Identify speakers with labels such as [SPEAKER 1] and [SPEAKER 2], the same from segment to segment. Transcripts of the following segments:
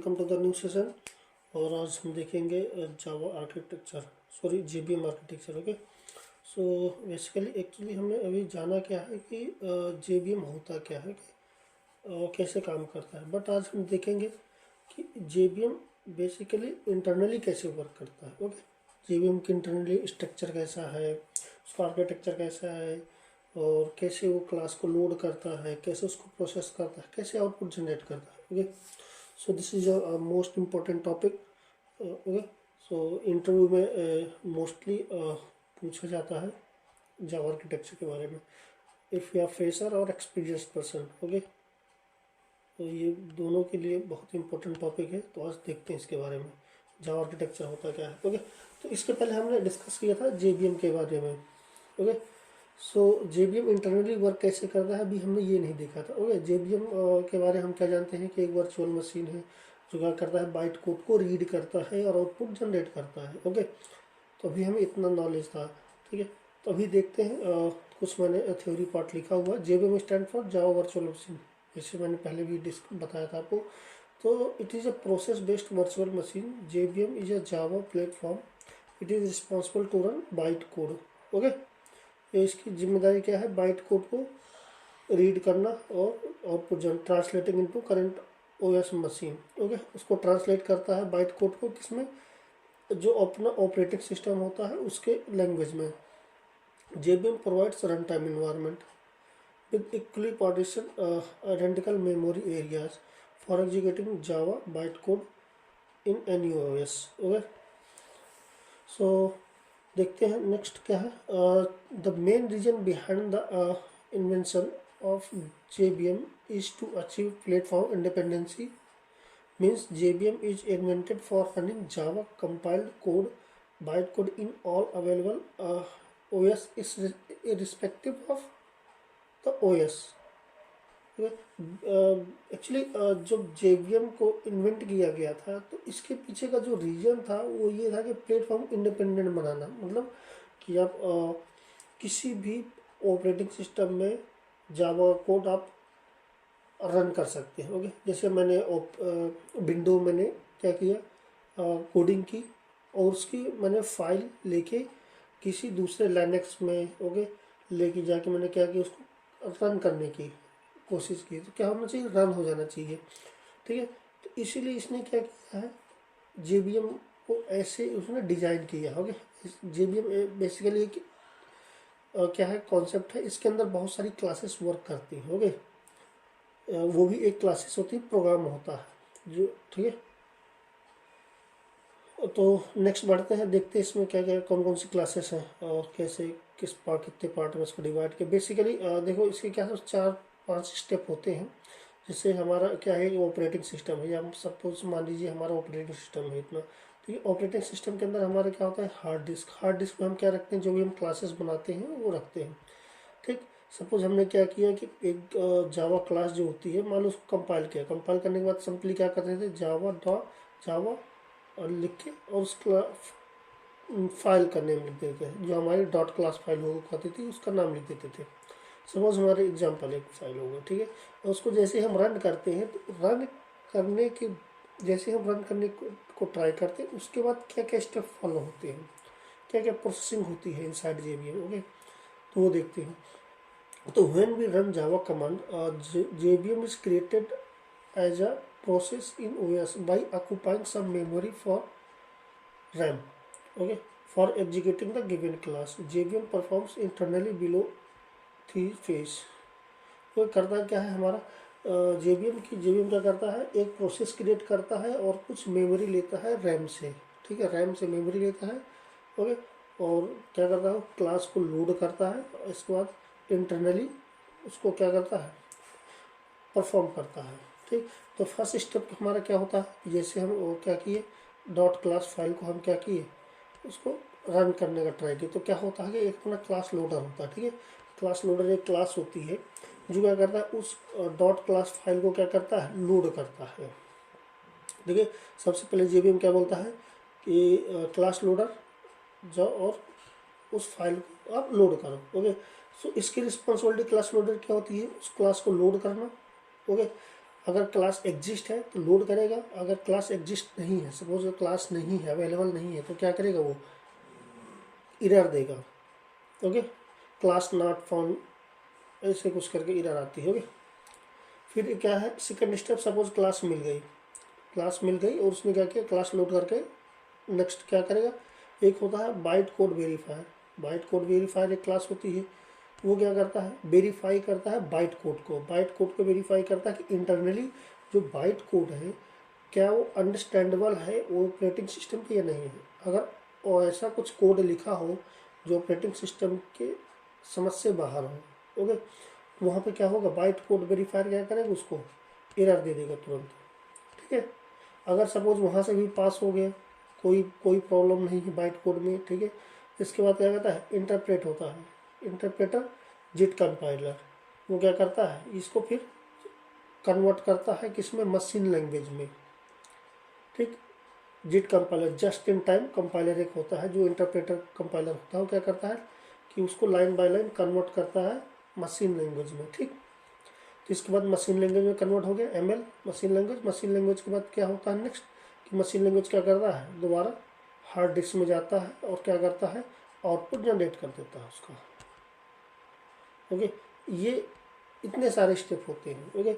[SPEAKER 1] Welcome to the new session. और आज हम देखेंगे Java architecture, sorry JVM architecture. Okay, so basically actually हमने अभी जाना क्या है कि जेबीएम होता क्या है कि कैसे काम करता है, बट आज हम देखेंगे कि जेबीएम बेसिकली इंटरनली कैसे वर्क करता है। ओके, जेबीएम की इंटरनली स्ट्रक्चर कैसा है, उसका आर्किटेक्चर कैसा है, और कैसे वो क्लास को लोड करता है, कैसे उसको प्रोसेस करता है, कैसे आउटपुट जनरेट करता है। Okay, so this is a most important topic. Okay, so interview में मोस्टली पूछा जाता है जावा आर्किटेक्चर के बारे में, इफ़ यू आर फ्रेशर और एक्सपीरियंस्ड पर्सन। ओके, तो ये दोनों के लिए बहुत इंपॉर्टेंट टॉपिक है। तो आज देखते हैं इसके बारे में, जावा आर्किटेक्चर होता क्या है। ओके, तो इसके पहले हमने डिस्कस किया था जेबीएम के बारे में। ओके, सो जेबीएम इंटरनली वर्क कैसे करता है अभी हमने ये नहीं देखा था। ओके, जेबीएम के बारे में हम क्या जानते हैं कि एक वर्चुअल मशीन है जो क्या करता है, बाइट कोड को रीड करता है और आउटपुट जनरेट करता है। ओके, तो अभी हमें इतना नॉलेज था। ठीक है, तो अभी देखते हैं कुछ मैंने थ्योरी पार्ट लिखा हुआ। JVM stand for Java virtual machine, जैसे मैंने पहले भी बताया था आपको। तो it is a process based virtual machine. JVM is a Java platform. It is responsible to run byte code. Okay, ये इसकी जिम्मेदारी क्या है, बाइट कोड को रीड करना और output translating into current OS machine. Okay, उसको ट्रांसलेट करता है बाइट कोड को किसमें, जो अपना ऑपरेटिंग सिस्टम होता है उसके लैंग्वेज में। JVM provides run time environment with equally partitioned identical memory areas for executing Java bytecode in any OS. Okay, so देखते हैं नेक्स्ट क्या है। The main reason behind the invention of JVM is to achieve platform independency. Means JVM is invented for running Java compiled code bytecode in all available OS is irrespective of the OS. Actually जब JVM को invent किया गया था तो इसके पीछे का जो रीजन था वो ये था कि प्लेटफॉर्म इंडिपेंडेंट बनाना, मतलब कि आप किसी भी ऑपरेटिंग सिस्टम में जावा कोड आप रन कर सकते हैं। ओके, जैसे मैंने विंडो मैंने क्या किया, कोडिंग की और उसकी मैंने फाइल लेके किसी दूसरे लाइनेक्स में ओके लेके जाके मैंने क्या किया, उसको रन करने की कोशिश की। तो क्या होना चाहिए, रन हो जाना चाहिए। ठीक है, तो इसीलिए इसने क्या किया है, जेबीएम को ऐसे उसने डिजाइन किया। ओके, जेबीएम बेसिकली एक क्या है, कॉन्सेप्ट है, इसके अंदर बहुत सारी क्लासेस वर्क करती हैं। ओके, वो भी एक क्लासेस होती है, प्रोग्राम होता है जो, ठीक है। तो नेक्स्ट बढ़ते हैं, देखते हैं इसमें क्या क्या कौन कौन सी क्लासेस हैं और कैसे किस पार्ट कितने पार्ट में इसको डिवाइड किया। बेसिकली देखो इसके क्या 4-5 स्टेप होते हैं। जिससे हमारा क्या है, ऑपरेटिंग सिस्टम है, या हम सपोज मान लीजिए हमारा ऑपरेटिंग सिस्टम है इतना। तो ये ऑपरेटिंग सिस्टम के अंदर हमारा क्या होता है, हार्ड डिस्क। हार्ड डिस्क में हम क्या रखते हैं, जो भी हम क्लासेस बनाते हैं वो रखते हैं। ठीक, सपोज हमने क्या किया कि एक जावा क्लास जो होती है, मान लो उसको कंपाइल किया। कंपाइल करने के बाद सिंपली क्या करते थे, जावा और लिख के और उसका फाइल का नेम लिख देते हैं, जो हमारी डॉट क्लास फाइल हो होती थी उसका नाम लिख देते थे। सपोज हमारे एग्जाम्पल एक फाइल होगा, ठीक है। और उसको जैसे हम रन करते हैं तो रन करने के जैसे हम रन करने को ट्राई करते हैं, उसके बाद क्या क्या स्टेप फॉलो होते हैं, क्या क्या प्रोसेसिंग होती है इनसाइड जेबीएम। ओके, तो वो देखते हैं। तो when we run Java command, JVM is created as a process in OS by occupying some memory for RAM. Okay, for executing the given class, JVM performs internally below 3 phase. तो करता क्या है हमारा JVM क्या करता है, एक process create करता है और कुछ मेमोरी लेता है रैम से। ठीक है, रैम से मेमोरी लेता है। ओके, और क्या करता है, क्लास को लोड करता है, इसके बाद इंटरनली उसको क्या करता है, परफॉर्म करता है। ठीक, तो फर्स्ट स्टेप हमारा क्या होता है, जैसे हम वो क्या किए, डॉट क्लास फाइल को हम क्या किए, उसको रन करने का ट्राई किए। तो क्या होता है कि एक अपना क्लास लोडर होता है। ठीक है, क्लास लोडर एक क्लास होती है जो क्या करता है, उस डॉट क्लास फाइल को क्या करता है, लोड करता है। देखिए, सबसे पहले जेबीएम क्या बोलता है कि क्लास लोडर जाओ और उस फाइल को आप लोड करो। ओके, सो इसकी रिस्पॉन्सिबिलिटी क्लास लोडर क्या होती है, उस क्लास को लोड करना। ओके, अगर क्लास एग्जिस्ट है तो लोड करेगा, अगर क्लास एग्जिस्ट नहीं है, सपोज क्लास नहीं है, अवेलेबल नहीं है, तो क्या करेगा वो एरर देगा। ओके, क्लास नॉट फाउंड ऐसे कुछ करके एरर आती है। ओके, फिर क्या है सेकंड स्टेप, सपोज क्लास मिल गई, क्लास मिल गई और उसने क्या किया क्लास लोड करके नेक्स्ट क्या करेगा, एक होता है bite code verifier. Bite code verifier एक क्लास होती है, वो क्या करता है वेरीफाई करता है बाइट कोड को, बाइट कोड को वेरीफाई करता है कि इंटरनली जो बाइट कोड है क्या वो अंडरस्टैंडेबल है वो ऑपरेटिंग सिस्टम के या नहीं है। अगर और ऐसा कुछ कोड लिखा हो जो ऑपरेटिंग सिस्टम के समझ से बाहर हो, ओके, वहाँ पे क्या होगा बाइट कोड वेरीफायर क्या करेगा उसको एरर दे देगा तुरंत। ठीक है, अगर सपोज वहाँ से भी पास हो गया, कोई कोई प्रॉब्लम नहीं है बाइट कोड में, ठीक है, इसके बाद क्या कहता है इंटरप्रेट होता है, इंटरप्रेटर जिट कंपाइलर, वो क्या करता है इसको फिर कन्वर्ट करता है किसमें मशीन लैंग्वेज में। ठीक, JIT compiler just in time compiler एक होता है, जो इंटरप्रेटर कंपाइलर होता है वो क्या करता है कि उसको लाइन बाय लाइन कन्वर्ट करता है मशीन लैंग्वेज में। ठीक, तो इसके बाद मशीन लैंग्वेज में कन्वर्ट हो गया ML machine language. Machine language के बाद क्या होता है नेक्स्ट कि मशीन लैंग्वेज क्या करता है दोबारा हार्ड डिस्क में जाता है और क्या करता है आउटपुट जनरेट कर देता है उसका। ओके, ये इतने सारे स्टेप होते हैं। ओके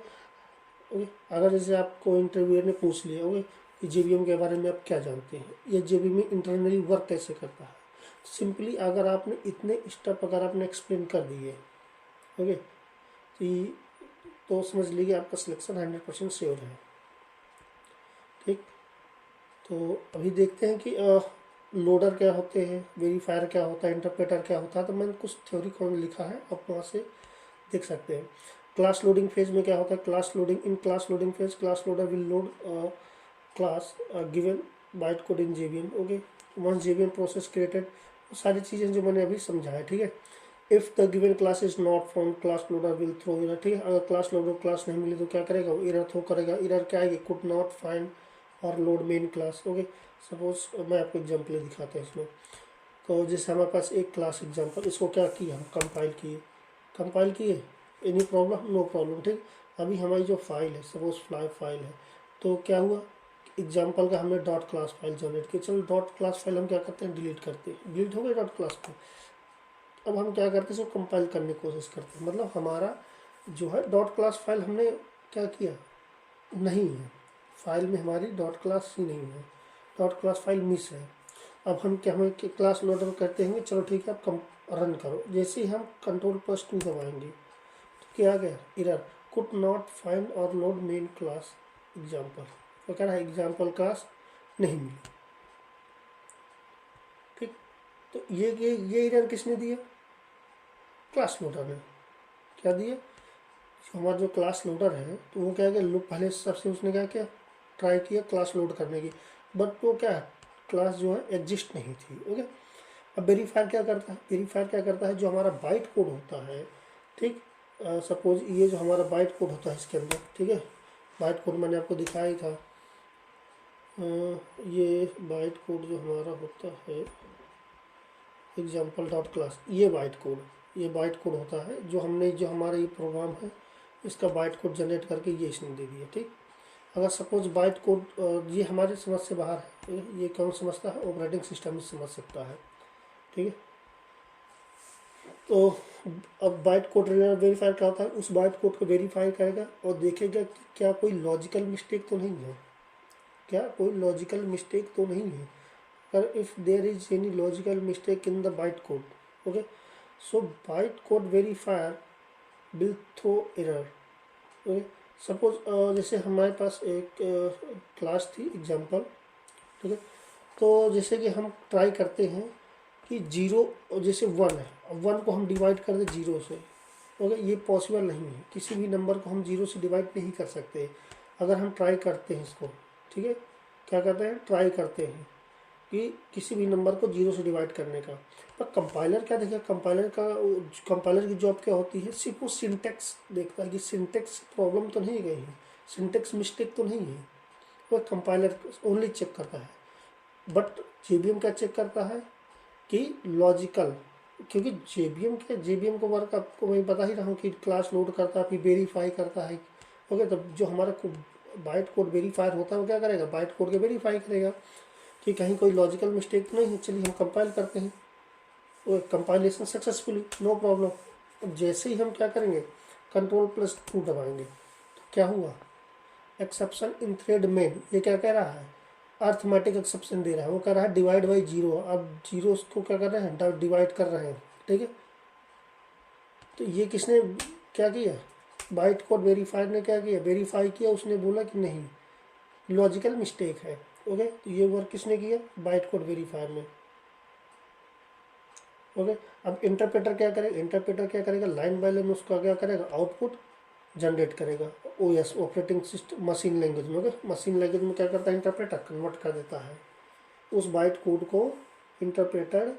[SPEAKER 1] ओके, अगर जैसे आपको इंटरव्यूअर ने पूछ लिया ओके कि जेबीएम के बारे में आप क्या जानते हैं, ये जेबीएम में इंटरनली वर्क कैसे करता है, सिंपली अगर आपने इतने स्टेप अगर आपने एक्सप्लेन कर दिए ओके तो समझ लीजिए आपका सिलेक्शन 100% श्योर है। ठीक, तो अभी देखते हैं कि लोडर क्या होते हैं, वेरीफायर क्या होता है, इंटरप्रेटर क्या होता है। तो मैंने कुछ थ्योरी कौन लिखा है आप वहाँ से देख सकते हैं। क्लास लोडिंग फेज में क्या होता है, class loading in class loading phase class loader will load class given byte code in JVM. Okay, once JVM process created, सारी चीज़ें जो मैंने अभी समझाया। ठीक है, if the given class is not found class loader will throw error. ठीक है, अगर क्लास लोडर क्लास नहीं मिली तो क्या करेगा वो एरर थ्रो करेगा। एरर क्या आएगी कुड नॉट फाइंड और load main class. Okay, suppose मैं आपको एग्जाम्पल दिखाता हूँ इसमें। तो जैसे हमारे पास एक क्लास एग्जाम्पल, इसको क्या किया हम कंपाइल किए एनी प्रॉब्लम नो प्रॉब्लम। ठीक, अभी हमारी जो फाइल है सपोज फाइल है, तो क्या हुआ एग्जाम्पल का हमने डॉट क्लास फाइल जनरेट की। चलो डॉट क्लास फाइल हम क्या करते हैं डिलीट करते हैं, डिलीट हो गई डॉट क्लास फाइल। अब हम क्या करते हैं इसको कंपाइल करने की कोशिश करते हैं, मतलब हमारा जो है डॉट क्लास फाइल हमने क्या किया नहीं है, फाइल में हमारी डॉट क्लास ही नहीं है, डॉट क्लास फाइल मिस है। अब हम क्या हमें क्लास लोडर करते हैं, चलो ठीक है आप रन करो। जैसे ही हम Ctrl+2 दबाएंगे तो क्या आ गया एरर कुड नॉट फाइंड और लोड मेन क्लास एग्जाम्पल। तो क्या है एग्जाम्पल क्लास नहीं मिली। ठीक, तो ये एरर किसने दिया क्लास लोडर ने। क्या दिया हमारा जो क्लास लोडर है तो वो क्या किया पहले सबसे उसने क्या किया ट्राई किया क्लास लोड करने की, बट वो क्या क्लास जो है एग्जिस्ट नहीं थी। ओके, अब वेरीफायर क्या करता है, वेरीफायर क्या करता है जो हमारा बाइट कोड होता है। ठीक, सपोज ये जो हमारा बाइट कोड होता है इसके अंदर, ठीक है बाइट कोड मैंने आपको दिखाया ही था। ये बाइट कोड जो हमारा होता है एग्जाम्पल डॉट क्लास, ये बाइट कोड होता है जो हमारा ये प्रोग्राम है इसका बाइट कोड जनरेट करके ये इसने दे दिया। ठीक, अगर सपोज बाइट कोड ये हमारे समझ से बाहर है, ये कौन समझता है ऑपरेटिंग सिस्टम ही समझ सकता है। ठीक है, तो अब बाइट कोड वेरीफाई क्या होता है उस बाइट कोड को वेरीफाई करेगा और देखेगा कि क्या कोई लॉजिकल मिस्टेक तो नहीं है, क्या कोई लॉजिकल मिस्टेक तो नहीं है। अगर if there is any logical mistake in the byte code, okay, so byte code verifier will throw error. Okay, suppose जैसे हमारे पास एक क्लास थी एग्जांपल, ठीक है, तो जैसे कि हम ट्राई करते हैं कि जीरो जैसे 1 है, 1 को हम डिवाइड कर दें 0 से। ओके, ये पॉसिबल नहीं है, किसी भी नंबर को हम 0 से डिवाइड नहीं कर सकते। अगर हम ट्राई करते हैं इसको, ठीक है, क्या करते हैं ट्राई करते हैं कि किसी भी नंबर को 0 से डिवाइड करने का, पर कंपाइलर क्या देखेगा, कंपाइलर की जॉब क्या होती है सिर्फ वो सिंटेक्स देखता है कि सिंटेक्स प्रॉब्लम तो नहीं गई है, सिंटेक्स मिस्टेक तो नहीं है, वो कंपाइलर ओनली चेक करता है। बट जेबीएम क्या चेक करता है कि लॉजिकल, क्योंकि जेबीएम को वर्क आपको मैं बता ही रहा हूँ कि क्लास लोड करता है फिर वेरीफाई करता है ओके। तो जो हमारा बाइट कोड वेरीफायर होता है वो क्या करेगा, बाइट कोड के वेरीफाई करेगा कि कहीं कोई लॉजिकल मिस्टेक तो नहीं है। चलिए हम कंपाइल करते हैं, वो कंपाइलेशन सक्सेसफुली, नो प्रॉब्लम। अब जैसे ही हम क्या करेंगे, Ctrl+2 दबाएंगे तो क्या हुआ, एक्सेप्शन इन थ्रेड मेन, ये क्या कह रहा है, अर्थमेटिक एक्सेप्शन दे रहा है। वो कह रहा है डिवाइड बाई 0। अब 0 को क्या कर रहे हैं, डिवाइड कर रहे हैं, ठीक है। तो ये किसने क्या किया, बाइट कोड वेरीफायर ने क्या किया, वेरीफाई किया, उसने बोला कि नहीं लॉजिकल मिस्टेक है। ओके, तो ये वर्क किसने किया, बाइट कोड वेरीफायर ने। ओके, अब इंटरप्रेटर क्या करेगा, इंटरप्रेटर क्या करेगा, लाइन बाय लाइन उसका क्या करेगा, आउटपुट जनरेट करेगा। OS operating system machine language में। ओके, मशीन लैंग्वेज में क्या करता है, इंटरप्रेटर कन्वर्ट कर देता है उस बाइट कोड को, इंटरप्रेटर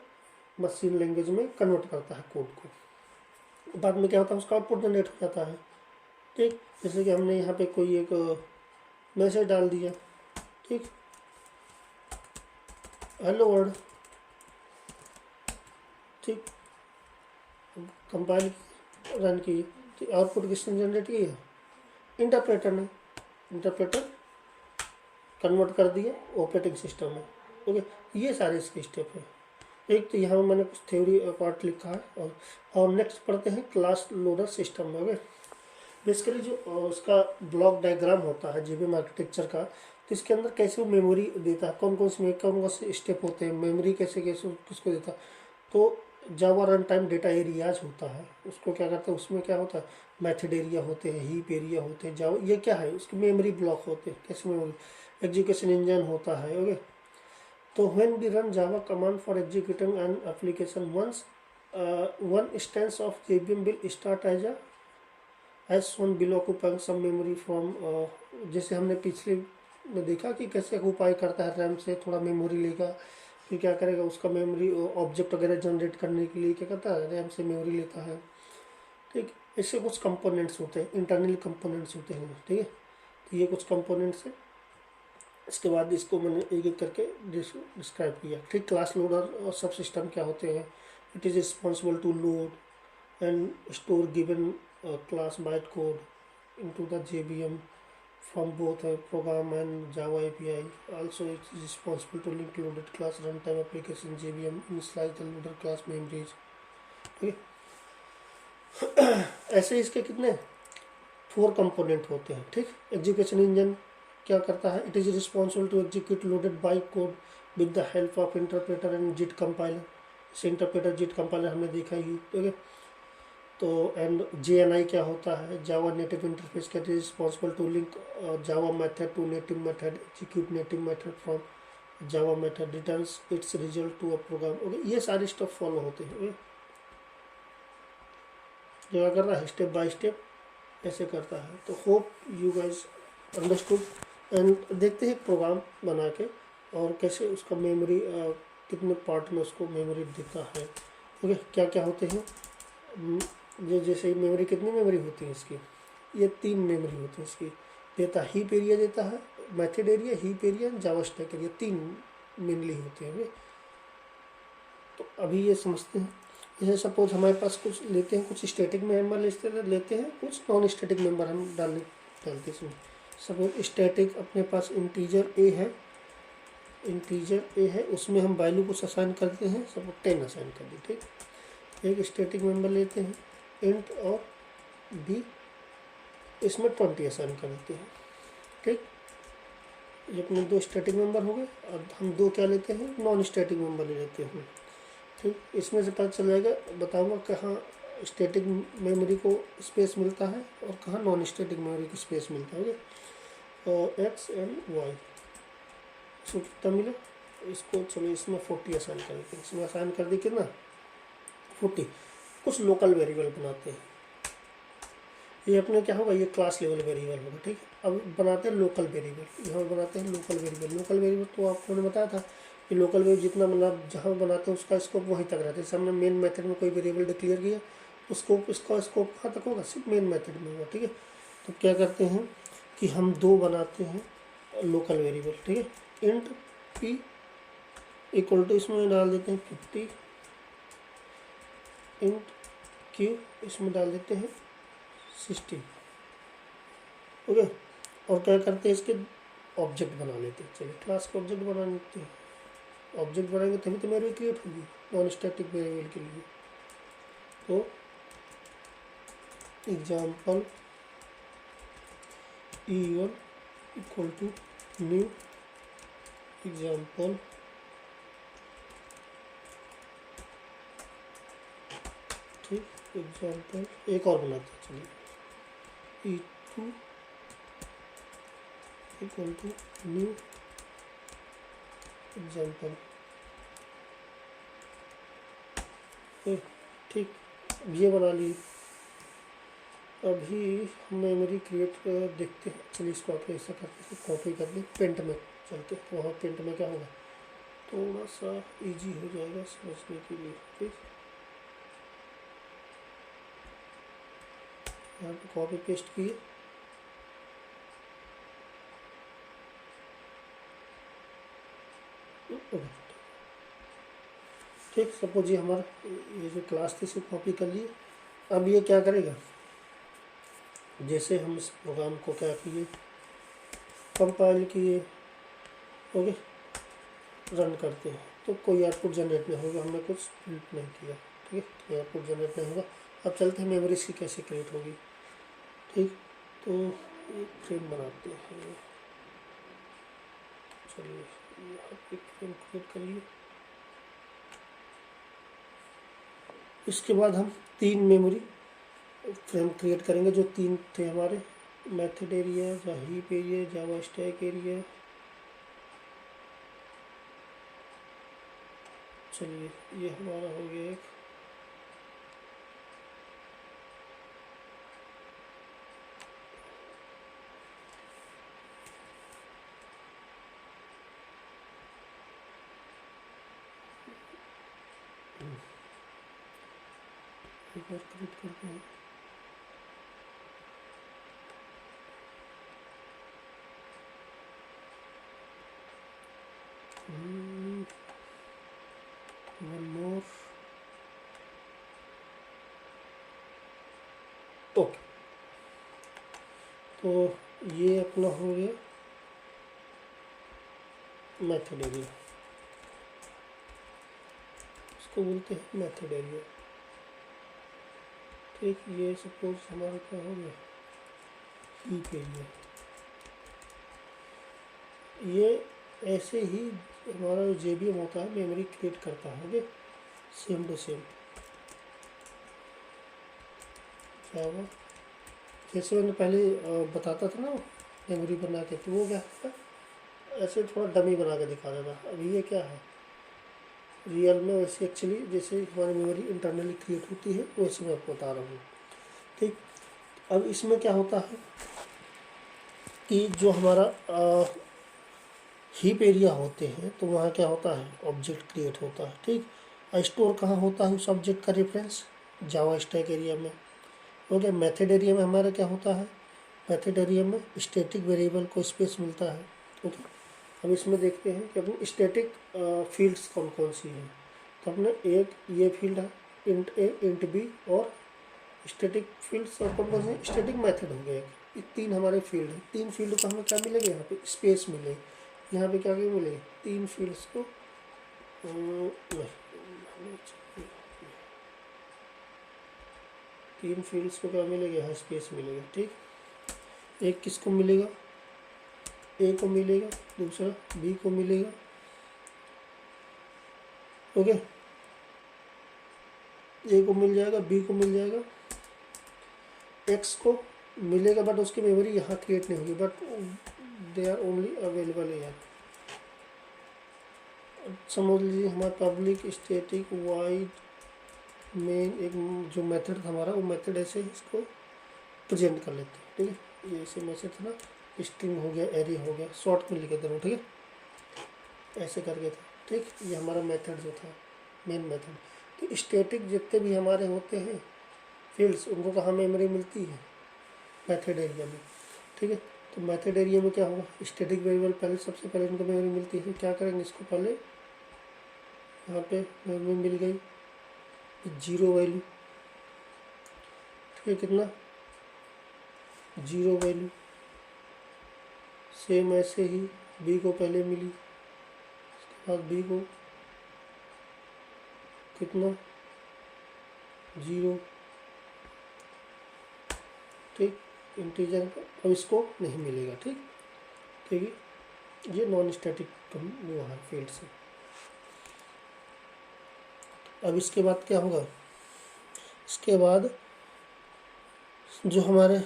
[SPEAKER 1] मशीन लैंग्वेज में कन्वर्ट करता है कोड को। बाद में क्या होता है, उसका आउटपुट जनरेट हो जाता है, ठीक। जैसे कि हमने यहाँ पे कोई एक मैसेज डाल दिया, ठीक, हेलो वर्ल्ड, ठीक, कंपाइल रन की, तो आउटपुट किसने जनरेट की है, इंटरप्रेटर ने। इंटरप्रेटर कन्वर्ट कर दिया ऑपरेटिंग सिस्टम में। ओके, ये सारे इसके स्टेप हैं। एक तो यहाँ मैंने कुछ थ्योरी पार्ट लिखा है, और नेक्स्ट पढ़ते हैं क्लास लोडर सिस्टम में। ओके, बेसिकली जो उसका ब्लॉक डायग्राम होता है जेबीएम आर्किटेक्चर का, तो इसके अंदर कैसे वो मेमोरी देता है, कौन कौन से स्टेप होते हैं, मेमोरी कैसे कैसे किसको देता है। तो जावा रन टाइम डेटा एरियाज होता है, उसको क्या करता है, उसमें क्या होता है, मेथड एरिया होते हैं, हीप एरिया होते हैं, जावा ये क्या है, उसके मेमोरी ब्लॉक होते हैं, कैसे मेमोरी, एग्जीक्यूशन इंजन होता है। ओके, तो when we run Java command for executing an application once one instance of JVM will start as shown below occupying some memory from, जैसे हमने पिछले में देखा कि कैसे ऑक्यूपाई करता है, रैम से थोड़ा मेमोरी लेगा, फिर क्या करेगा, उसका मेमोरी ऑब्जेक्ट वगैरह जनरेट करने के लिए क्या करता है, रैम से मेमोरी लेता है, ठीक। इससे कुछ कंपोनेंट्स होते हैं, इंटरनल कंपोनेंट्स होते हैं, ठीक है। तो ये कुछ कंपोनेंट्स हैं। इसके बाद इसको मैंने एक एक करके डिस्क्राइब किया, ठीक। क्लास लोडर और सब सिस्टम क्या होते हैं, it is responsible to load and store given class byte code into the JVM from both a program and Java API. Also, it is responsible to link loaded class runtime application JVM initialize the loader class memories. ठीक है, ऐसे इसके कितने 4 component होते हैं, ठीक। Execution engine क्या करता है, it is responsible to execute loaded byte code with the help of interpreter and JIT compiler. इसे इंटरप्रेटर जिट कंपाइलर हमने देखा ही, ठीक है। तो एंड JNI क्या होता है, जावा नेटिव इंटरफेस के responsible to link Java method to native method, execute native method from Java method, returns its result to a program. Okay, ये सारे स्टेप फॉलो होते हैं। जो क्या कर रहा है, स्टेप बाय स्टेप ऐसे करता है। तो hope you guys understood, and देखते हैं प्रोग्राम बना के और कैसे उसका मेमोरी कितने पार्ट में उसको मेमोरी देता है। ओके, क्या क्या होते हैं, ये जैसे मेमोरी, कितनी मेमोरी होती है इसकी, ये 3 मेमोरी होती है इसकी, देता हीप एरिया देता है, मेथड एरिया, हीप एरिया, जावा स्टैक एरिया, 3 मेनली होते हैं। तो अभी ये समझते हैं, जैसे सपोज हमारे पास कुछ लेते हैं, कुछ स्टैटिक मेम्बर लेते हैं, कुछ नॉन स्टैटिक मेम्बर हम डालते हैं इसमें। सपोज स्टैटिक अपने पास इंटीजर ए है, उसमें हम वैल्यू कुछ असाइन करते हैं, सपोज 10 असाइन कर दी, ठीक। एक स्टैटिक मेम्बर लेते हैं इंट और बी, इसमें 20 असाइन कर देते हैं, ठीक। ये अपने 2 स्टैटिक मेंबर हो गए। अब हम 2 क्या लेते हैं, नॉन स्टैटिक मेंबर ले लेते हैं, ठीक। इसमें से पता चल जाएगा, बताऊंगा कहाँ स्टैटिक मेमोरी को स्पेस मिलता है और कहाँ नॉन स्टैटिक मेमोरी को स्पेस मिलता है। और एक्स एंड वाई इसको कितना मिला, इसको चलो इसमें 40 असाइन कर देते हैं, इसमें असाइन कर दी कितना 40। कुछ लोकल वेरिएबल बनाते हैं, ये अपने क्या होगा, ये क्लास लेवल वेरिएबल होगा, ठीक। अब बनाते हैं लोकल वेरिएबल, यहाँ बनाते हैं लोकल वेरिएबल तो आपको ने बताया था कि लोकल वेरिएबल जितना मतलब जहाँ बनाते हैं उसका स्कोप वहीं तक रहता है। जैसे हमने मेन मेथड में कोई वेरिएबल डिक्लेयर किया तो स्कोप, इसका स्कोप कहाँ तक होगा, सिर्फ मेन मेथड में होगा, ठीक है। तो क्या करते हैं कि हम 2 बनाते हैं लोकल वेरिएबल, ठीक है। इंट पी इक्वल टू इसमें डाल देते हैं 50, इंट क्यू इसमें डाल देते हैं 60। ओके। और क्या करते हैं, इसके ऑब्जेक्ट बना लेते हैं। चलिए क्लास के ऑब्जेक्ट बना लेते हैं। ऑब्जेक्ट बनाएंगे तभी तो मेमोरी क्रिएट होगी नॉन स्टैटिक वेरिएबल के लिए। तो example E1 equal to new example ठीक, एग्जाम्पल एक और बनाते हैं। चलिए E2 equal to new example. ठीक, ये बना ली। अभी हम मेमोरी क्रिएट देखते हैं। चलिए इसको आप ऐसा करके कॉपी कर लें, पेंट में चलते हैं। वहाँ पेंट में क्या होगा, थोड़ा सा इजी हो जाएगा समझने के लिए। ठीक, यहाँ पे कॉपी पेस्ट किए। ठीक, सपोज ये हमारा ये जो क्लास थी इसको कॉपी कर लिए। अब ये क्या करेगा, जैसे हम इस प्रोग्राम को क्या किए, कंपाइल किए, ओके, रन करते हैं तो कोई आउटपुट जनरेट नहीं होगा, हमने कुछ प्रिंट नहीं किया। ठीक है, कोई आउटपुट जनरेट नहीं होगा। अब चलते हैं मेमोरी इसकी कैसे क्रिएट होगी। ठीक, तो एक फ्रेम बनाते हैं। चलिए यहाँ पे फ्रेम क्रिएट कर लिए। इसके बाद हम 3 मेमोरी फ्रेम क्रिएट करेंगे, जो 3 थे हमारे, मेथड एरिया, हीप एरिया, जावा स्टैक एरिया। चलिए ये हमारा हो गया एक। एक बार क्रिएट करते हैं। One more. ओके, तो ये अपना हो गया मेथड एरिया, इसको बोलते हैं मेथड एरिया। ठीक, ये सपोज हमारा क्या हो गया, हीप एरिया। ये ऐसे ही हमारा जो JVM होता है मेमोरी क्रिएट करता है। ओके, सेम टू सेम जावा, जैसे मैंने पहले बताता था ना मेमोरी बना के, तो वो क्या है, ऐसे थोड़ा डमी बना के दिखा देता। अभी ये क्या है, रियल में वैसे एक्चुअली जैसे हमारी मेमोरी इंटरनली क्रिएट होती है वैसे मैं आपको बता रहा हूँ। ठीक, अब इसमें क्या होता है कि जो हमारा हीप एरिया होते हैं तो वहाँ क्या होता है, ऑब्जेक्ट क्रिएट होता है। ठीक, स्टोर कहाँ होता है उस ऑब्जेक्ट का रेफरेंस, जावा स्टैक एरिया में। ओके, मेथड एरिया में हमारा क्या होता है, मेथड एरिया में स्टैटिक वेरिएबल को स्पेस मिलता है। ओके, अब इसमें देखते हैं कि अपनी स्टैटिक फील्ड्स कौन कौन सी हैं। तो अपने एक ये फील्ड है इंट ए, इंट बी, और स्टैटिक फील्ड्स और कौन कौन से, स्टैटिक मेथड हो गया। ये 3 हमारे फील्ड हैं। 3 फील्ड को हमें क्या मिलेगा, यहाँ पे स्पेस मिलेगी। यहाँ पे क्या क्या मिलेगा, 3 फील्ड्स को नहीं, 3 फील्ड्स को क्या मिलेगा, यहाँ स्पेस मिलेगा। ठीक, एक किसको मिलेगा, ए को मिलेगा, दूसरा बी को मिलेगा। ओके, ए को मिल जाएगा, बी को मिल जाएगा, एक्स को मिलेगा, बट उसकी मेमोरी यहाँ क्रिएट नहीं होगी, but they are only available है। समझ लीजिए हमारा पब्लिक स्टैटिक वाइड मेन एक जो मेथड था हमारा, वो मेथड ऐसे इसको प्रेजेंट कर लेते हैं। ठीक है, ये ऐसे मैसेज था ना, स्ट्रिंग हो गया, एरे हो गया, शॉर्ट में लिखे दोनों। ठीक है, ऐसे करके था। ठीक, ये हमारा मेथड जो था मेन मेथड। तो स्टैटिक जितने भी हमारे होते हैं फील्ड्स, उनको कहाँ मेमोरी मिलती है, मेथड एरिया में। ठीक है, तो मेथड एरिया में क्या होगा, स्टैटिक वेरिएबल पहले सबसे पहले उनको मेमोरी मिलती है। क्या करेंगे, इसको पहले यहाँ पे मेमोरी मिल गई 0 वैल्यू। ठीक है, कितना 0 वैल्यू। सेम ऐसे ही बी को पहले मिली, उसके बाद बी को कितना 0, ठीक, इंटीजर अब इसको नहीं मिलेगा, ठीक, क्योंकि ये नॉन स्टैटिक वो है फील्ड से। अब इसके बाद क्या होगा, इसके बाद जो हमारे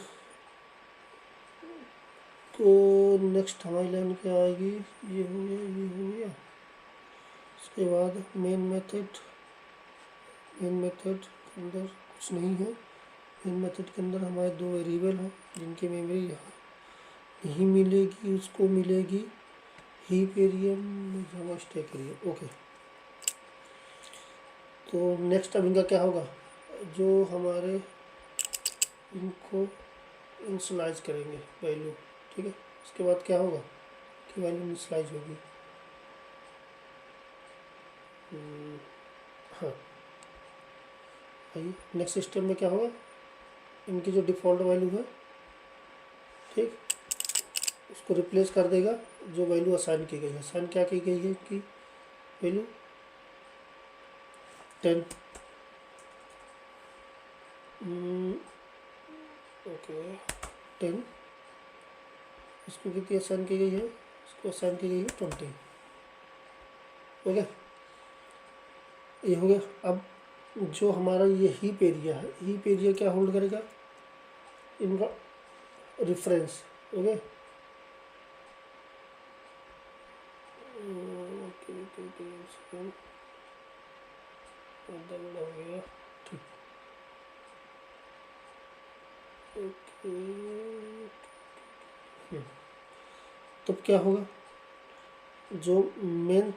[SPEAKER 1] तो नेक्स्ट हमारी लाइन क्या आएगी, ये हो गया, ये हो गया। इसके बाद मेन मेथड के अंदर कुछ नहीं है। मेन मेथड के अंदर हमारे 2 वेरिएबल हैं जिनकी मेमोरी यहाँ नहीं मिलेगी, उसको मिलेगी हीप एरिया में जावा स्टैक एरिया। ओके, तो नेक्स्ट अब इनका क्या होगा, जो हमारे इनको इनिशियलाइज करेंगे वैल्यू, ठीक है। उसके बाद क्या होगा कि वैल्यू इनिशियलाइज होगी। हाँ, आइए नेक्स्ट स्टेप में क्या होगा, इनकी जो डिफ़ॉल्ट वैल्यू है, ठीक, उसको रिप्लेस कर देगा जो वैल्यू असाइन की गई है। असाइन क्या की गई है कि वैल्यू 10, ओके 10, इसको कितनी असाइन की गई है, इसको असाइन की गई है 20। ओके, ये हो गया। अब जो हमारा ये हीप एरिया है, हीप एरिया क्या होल्ड करेगा, इनका रेफरेंस। ओके, आधा बड़ा हो गया, ठीक, ओके। तब क्या होगा, जो मेन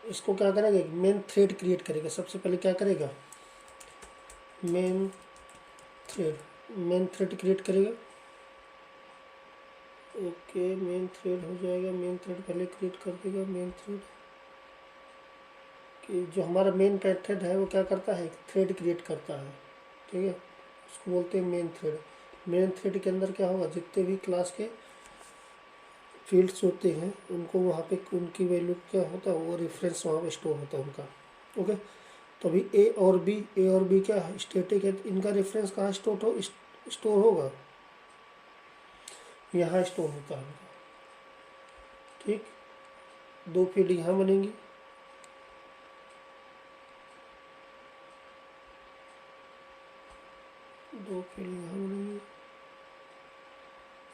[SPEAKER 1] इसको क्या करेगा, मेन थ्रेड क्रिएट करेगा। सबसे पहले क्या करेगा, मेन थ्रेड क्रिएट करेगा। ओके, मेन थ्रेड हो जाएगा, मेन थ्रेड पहले क्रिएट कर देगा। मेन थ्रेड कि जो हमारा मेन मेथड है वो क्या करता है, थ्रेड क्रिएट करता है, ठीक है, उसको बोलते हैं मेन थ्रेड। मेन थ्रेड के अंदर क्या होगा, जितने भी क्लास के फील्ड्स होते हैं उनको वहाँ पे उनकी वैल्यू क्या होता है, वो रेफरेंस वहाँ पे स्टोर होता है उनका। ओके, तो अभी ए और बी क्या है, स्टैटिक है, इनका रेफरेंस कहाँ स्टोर होगा, यहाँ स्टोर होता है उनका, ठीक। 2 फील्ड यहाँ बनेंगी, दो फील्ड यहाँ बनेंगी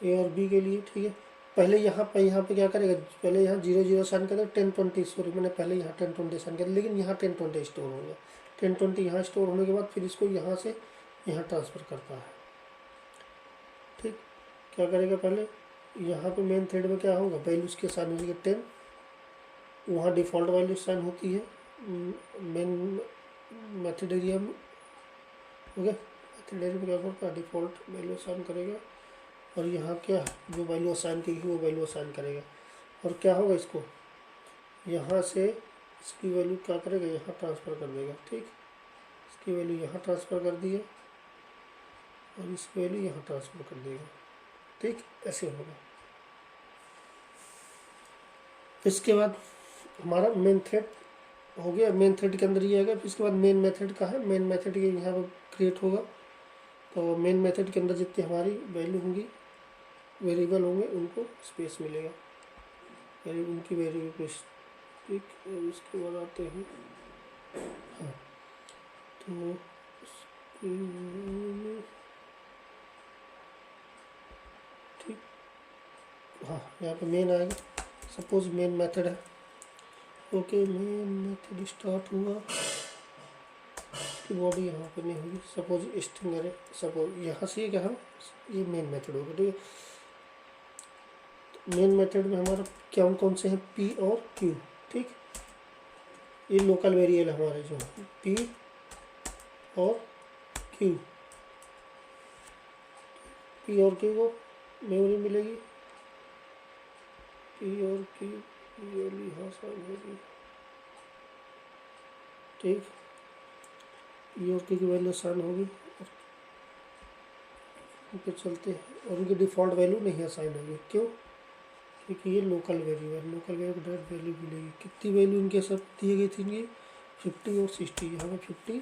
[SPEAKER 1] ए और बी के लिए, ठीक है। पहले यहाँ पे क्या करेगा, पहले यहाँ 0 साइन करेगा, 10-20, सॉरी मैंने पहले यहाँ 10-20 साइन कर, लेकिन यहाँ 10-20 स्टोर होगा। 10-20 यहाँ स्टोर होने के बाद फिर इसको यहाँ से यहाँ ट्रांसफ़र करता है, ठीक। क्या करेगा, पहले यहाँ पे मेन थ्रेड में क्या होगा, वैल्यूज़ के साइन होगी 10, वहाँ डिफ़ॉल्ट वैल्यू साइन होती है मेन मेथड एरिया में। ओके, मेथड एरिया में क्या करता है, डिफ़ॉल्ट वैल्यू साइन करेगा, और यहाँ क्या जो वैल्यू असाइन की वो वैल्यू असाइन करेगा। और क्या होगा, इसको यहाँ से इसकी वैल्यू क्या करेगा, यहाँ ट्रांसफ़र कर देगा, ठीक। इसकी वैल्यू यहाँ ट्रांसफ़र कर दी है और इसकी वैल्यू यहाँ ट्रांसफ़र कर देगा, ठीक, ऐसे होगा। इसके बाद हमारा मेन थ्रेड हो गया, मेन थ्रेड के अंदर ये आएगा। फिर इसके बाद मेन मेथड का है, मेन मेथड ये यहाँ पर क्रिएट होगा। तो मेन मेथड के अंदर जितनी हमारी वैल्यू होंगी, वेरिएबल होंगे, उनको स्पेस मिलेगा, उनकी वेरिएबल को, ठीक। इसके बाद आते हैं, हाँ, तो ठीक, हाँ, यहाँ पे मेन आएगा। सपोज मेन मेथड है, ओके, मेन मेथड स्टार्ट हुआ, इसकी बॉडी यहाँ पे नहीं होगी, सपोज स्ट्रिंग अरे, सपोज यहाँ से क्या है, ये मेन मेथड होगा, ठीक है। मेन मेथड में हमारा क्या कौन से हैं, पी और क्यू, ठीक। ये लोकल वेरिएबल हमारे जो पी और क्यू, पी और क्यू को मेमोरी मिलेगी, पी और क्यू वाली यहाँ साइन होगी, ठीक। पी और क्यू की वैल्यू साइन होगी, उन पे चलते हैं, और उनकी डिफ़ॉल्ट वैल्यू नहीं असाइन होगी, क्यों, ठीक है, ये local variable, local variable direct value मिलेगी। कितनी वैल्यू इनके सब दिए गई थी इनकी 50 और 60, यहाँ पे 50,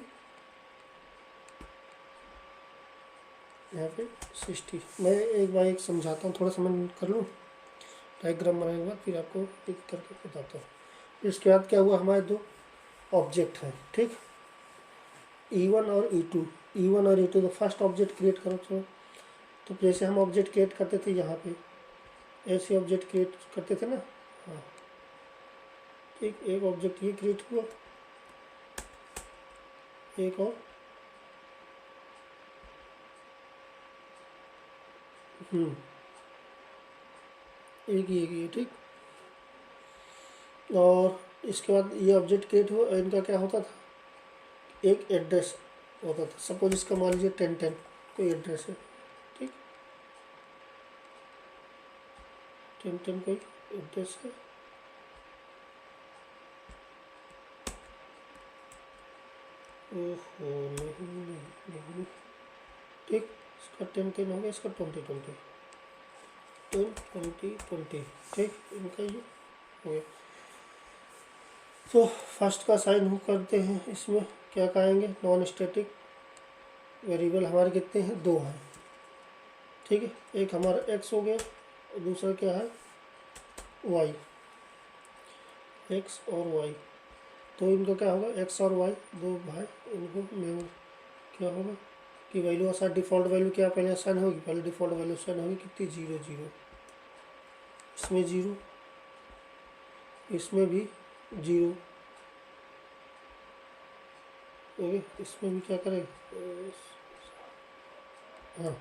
[SPEAKER 1] यहाँ पे 60। मैं एक बार एक समझाता हूँ, थोड़ा सा मैं कर लूँ डायग्राम बनाने के बाद, फिर आपको एक करके बताता हूँ। इसके बाद क्या हुआ, हमारे दो ऑब्जेक्ट हैं, ठीक, E1 और E2। E1 और E2 तो फर्स्ट ऑब्जेक्ट क्रिएट करो चलो। तो जैसे हम ऑब्जेक्ट क्रिएट करते थे यहाँ पे, ऐसे ऑब्जेक्ट क्रिएट करते थे ना। हाँ ठीक, एक ऑब्जेक्ट ये क्रिएट हुआ, एक और एक ये ठीक। और इसके बाद ये ऑब्जेक्ट क्रिएट हुआ, इनका क्या होता था, एक एड्रेस होता था। सपोज इसका मान लीजिए 1010 कोई एड्रेस है, ठीक, 1010 कोई एड्रेस है। ओहो नहीं नहीं नहीं, ठीक, इसका 1010 हो गया, इसका 2020 2020, ठीक, इनका ये हो गया। तो फर्स्ट का साइन हो करते हैं, इसमें क्या कहेंगे, नॉन स्टैटिक वेरिएबल हमारे कितने हैं, दो हैं, ठीक है। एक हमारा x हो गया और दूसरा क्या है, y, x और y। तो इनका क्या होगा, x और y दो भाई, इनको में क्या होगा कि वैल्यू असाइन, डिफ़ॉल्ट वैल्यू क्या पहले असाइन होगी, पहले डिफ़ॉल्ट वैल्यू असाइन होगी कितनी, 0 0, इसमें 0, इसमें भी 0, ओके, इसमें भी क्या करेगा, हाँ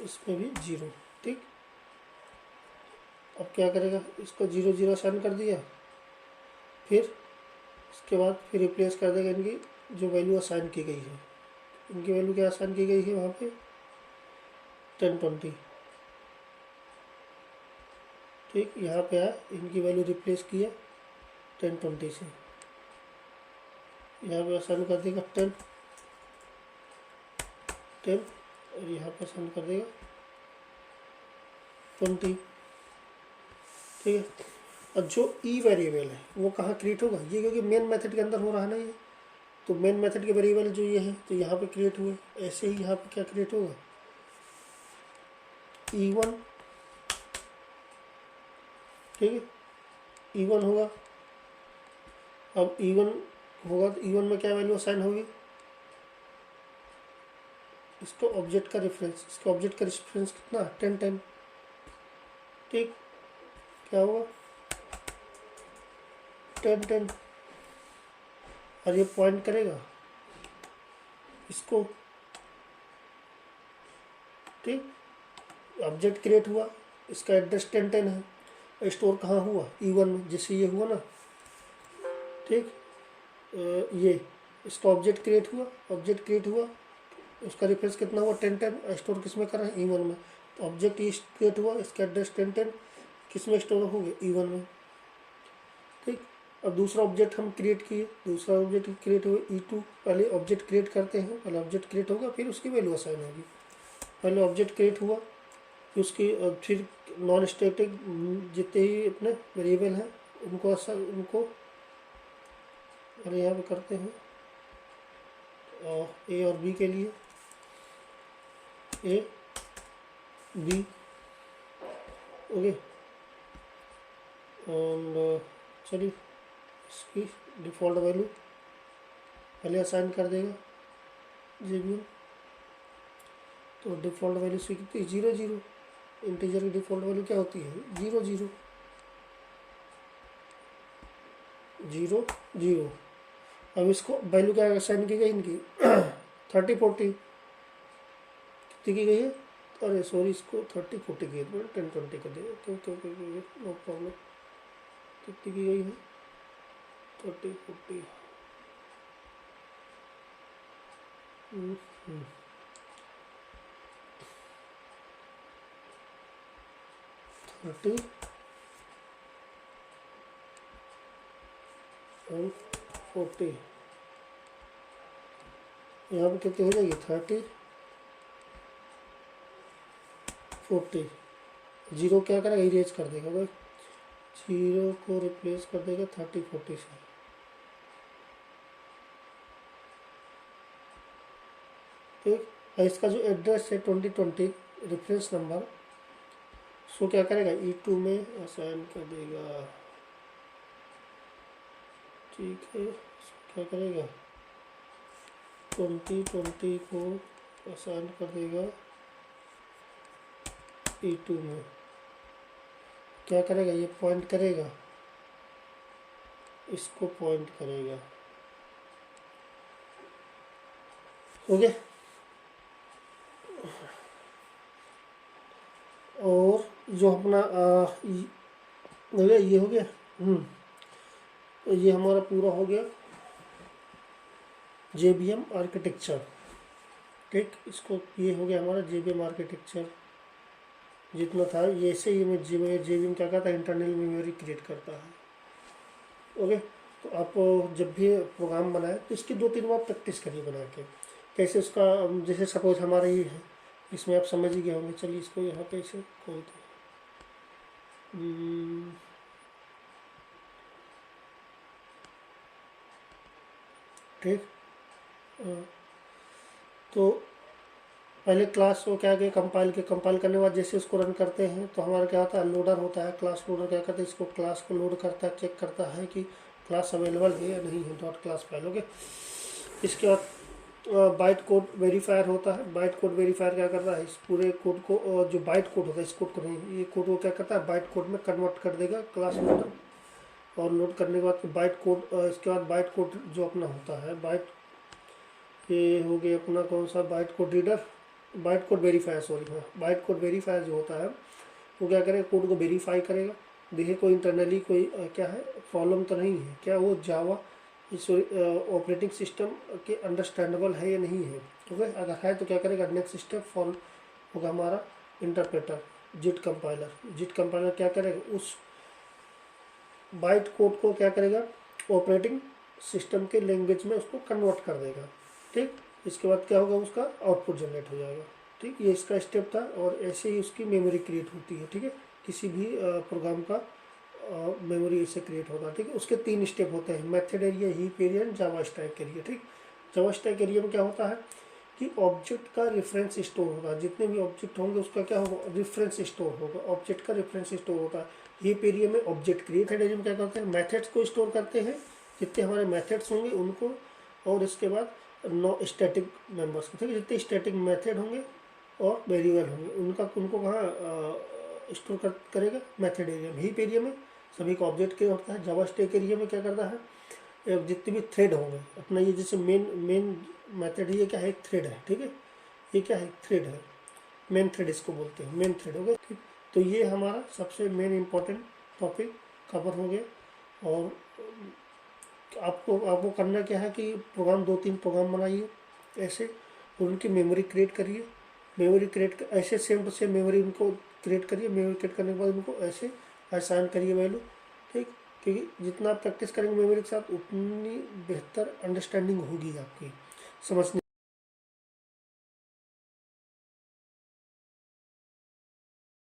[SPEAKER 1] इसमें भी 0, ठीक। अब क्या करेगा, इसको 0 0 असाइन कर दिया, फिर इसके बाद फिर रिप्लेस कर देगा इनकी जो वैल्यू असाइन की गई है। इनकी वैल्यू क्या असाइन की गई है वहाँ पे 1020, ठीक। यहाँ पे आया, इनकी वैल्यू रिप्लेस किया 1020 से, यहाँ पे असाइन कर देगा 10 10 और यहाँ पे असाइन कर देगा 20, ठीक है। और जो ई वेरिएबल है वो कहाँ क्रिएट होगा, ये क्योंकि मेन मेथड के अंदर हो रहा है ना ये, तो मेन मेथड के वेरिएबल जो ये है तो यहाँ पे क्रिएट हुए। ऐसे ही यहाँ पे क्या क्रिएट होगा, E1, ठीक है, E1 होगा। अब E1 होगा तो E1 में क्या वैल्यू असाइन होगी, इसको ऑब्जेक्ट का रेफरेंस, इसके ऑब्जेक्ट का रेफरेंस कितना 10 10, ठीक, क्या होगा 10 10, और ये पॉइंट करेगा इसको, ठीक। ऑब्जेक्ट क्रिएट हुआ, इसका एड्रेस 10 10 है, स्टोर कहाँ हुआ, E1 में, जिससे ये हुआ ना, ठीक। ये इसका ऑब्जेक्ट क्रिएट हुआ, ऑब्जेक्ट क्रिएट हुआ, उसका रेफरेंस कितना हुआ 10 10, स्टोर किस में कर रहा है, E1 में। तो ऑब्जेक्ट ये क्रिएट हुआ, इसका एड्रेस 10 10 किस में स्टोर हो गया, E1 में, ठीक। अब दूसरा ऑब्जेक्ट हम क्रिएट किए, दूसरा ऑब्जेक्ट क्रिएट हुआ E2। पहले ऑब्जेक्ट क्रिएट करते हैं, पहले ऑब्जेक्ट क्रिएट होगा फिर उसकी वैल्यू असाइन होगी। पहले ऑब्जेक्ट क्रिएट हुआ, फिर उसकी फिर नॉन स्टैटिक जितने ही अपने वेरिएबल हैं उनको पहले यहाँ पे करते हैं, और ए और बी के लिए ए बी, ओके। और चलिए इसकी डिफ़ॉल्ट वैल्यू पहले असाइन कर देगा JVM। तो डिफ़ॉल्ट वैल्यू इसकी कितनी 0 0, इंटीजर की डिफ़ॉल्ट वैल्यू क्या होती है 0 0 0 0। अब इसको वैल्यू क्या असाइन की गई इनकी 30 40 कितनी की गई है, अरे सॉरी इसको 30 40 की है, 10 20 कर दिया, क्यों नो प्रॉब्लम। कितनी की गई है 30 40, 30 और 40, यहाँ पे कितनी हो जाएगी 30 40, जीरो क्या करेगा, इरेज कर देगा भाई, जीरो को रिप्लेस कर देगा 3040 से। ठीक, और इसका जो एड्रेस है 2020 रेफरेंस नंबर, सो क्या करेगा E2 में असाइन कर देगा। ठीक है, क्या करेगा 2020 को असाइन कर देगा E2 में। क्या करेगा, ये पॉइंट करेगा, इसको पॉइंट करेगा। ओके, और जो अपना हो गया, ये हो गया। तो ये हमारा पूरा हो गया JVM आर्किटेक्चर। ठीक, इसको ये हो गया हमारा JVM आर्किटेक्चर जितना था। ये से ही मैं JVM क्या करता है, इंटरनल मेमोरी क्रिएट करता है। ओके, तो आप जब भी प्रोग्राम बनाए तो इसकी 2-3 बार प्रैक्टिस करिए बना के, कैसे उसका, जैसे सपोज हमारा ये है, इसमें आप समझ ही गए होंगे। चलिए इसको यहाँ पे इसे खोलते हैं। ठीक, तो पहले क्लास को क्या किया, कंपाइल करने के बाद जैसे उसको रन करते हैं तो हमारा क्या होता है, लोडर होता है। क्लास लोडर क्या करता है, इसको क्लास को लोड करता है, चेक करता है कि क्लास अवेलेबल है या नहीं है, डॉट क्लास फाइल। ओके, इसके बाद बाइट कोड वेरीफायर होता है। बाइट कोड वेरीफायर क्या करता है, इस पूरे कोड को, जो बाइट कोड होता है, इस कोड को नहीं, ये कोड को क्या करता है, बाइट कोड में कन्वर्ट कर देगा क्लास लोडर। और लोड करने के बाद बाइट कोड, इसके बाद बाइट कोड जो अपना होता है, बाइट, ये हो गया अपना कौन सा, byte code reader, bite code verifier, sorry हाँ, बाइट कोड वेरीफायर जो होता है वो क्या करेगा, कोड को वेरीफाई करेगा। देखिए कोई इंटरनली कोई क्या है, प्रॉब्लम तो नहीं है क्या, वो जावा इस ऑपरेटिंग सिस्टम के अंडरस्टैंडेबल है या नहीं है। ठीक है, अगर है तो क्या करेगा, नेक्स्ट स्टेप फॉलो होगा हमारा इंटरप्रेटर, जिट कंपाइलर। जिट कंपाइलर क्या करेगा, उस बाइट कोड को क्या करेगा, ऑपरेटिंग सिस्टम के लैंग्वेज में उसको कन्वर्ट कर देगा। ठीक, इसके बाद क्या होगा, उसका आउटपुट जनरेट हो जाएगा। ठीक, ये इसका स्टेप था, और ऐसे ही उसकी मेमोरी क्रिएट होती है। ठीक है, किसी भी प्रोग्राम का मेमोरी ऐसे क्रिएट होगा। ठीक है, उसके 3 स्टेप होते हैं, मेथड एरिया, हीप एरिया, जावा स्टैक एरिया। ठीक, जावा स्टैक एरिया में क्या होता है कि ऑब्जेक्ट का रेफरेंस स्टोर होगा, जितने भी ऑब्जेक्ट होंगे उसका क्या होगा, रेफरेंस स्टोर होगा, ऑब्जेक्ट का रेफरेंस स्टोर होता है। हीप एरिया में ऑब्जेक्ट क्रिएट एरिया में क्या करते हैं, मेथड्स को स्टोर करते हैं, जितने हमारे मेथड्स होंगे उनको, और इसके बाद नो स्टैटिक मेंबर्स को। ठीक है, जितने स्टैटिक मेथड होंगे और वेरिएबल होंगे उनको कहाँ स्टोर करेगा, मेथड एरिया में। हीप एरिया में सभी का ऑब्जेक्ट क्या होता है। जावा स्टैक एरिया में क्या करता है, जितने भी थ्रेड होंगे अपना, ये जैसे मेन मेथड, ये क्या है, एक थ्रेड है। ठीक है, ये क्या है, थ्रेड है, मेन थ्रेड इसको बोलते हैं, मेन थ्रेड हो गया। ठीक, तो ये हमारा सबसे मेन इंपॉर्टेंट टॉपिक कवर हो गया। और आपको करना क्या है कि प्रोग्राम 2-3 प्रोग्राम बनाइए ऐसे, और उनकी मेमोरी क्रिएट करिए। मेमोरी क्रिएट ऐसे सेम टू सेम मेमोरी उनको क्रिएट करिए। मेमोरी क्रिएट करने के बाद उनको ऐसे असाइन करिए वैल्यू। ठीक, क्योंकि जितना आप प्रैक्टिस करेंगे मेमोरी के साथ, उतनी बेहतर अंडरस्टैंडिंग होगी आपकी, समझने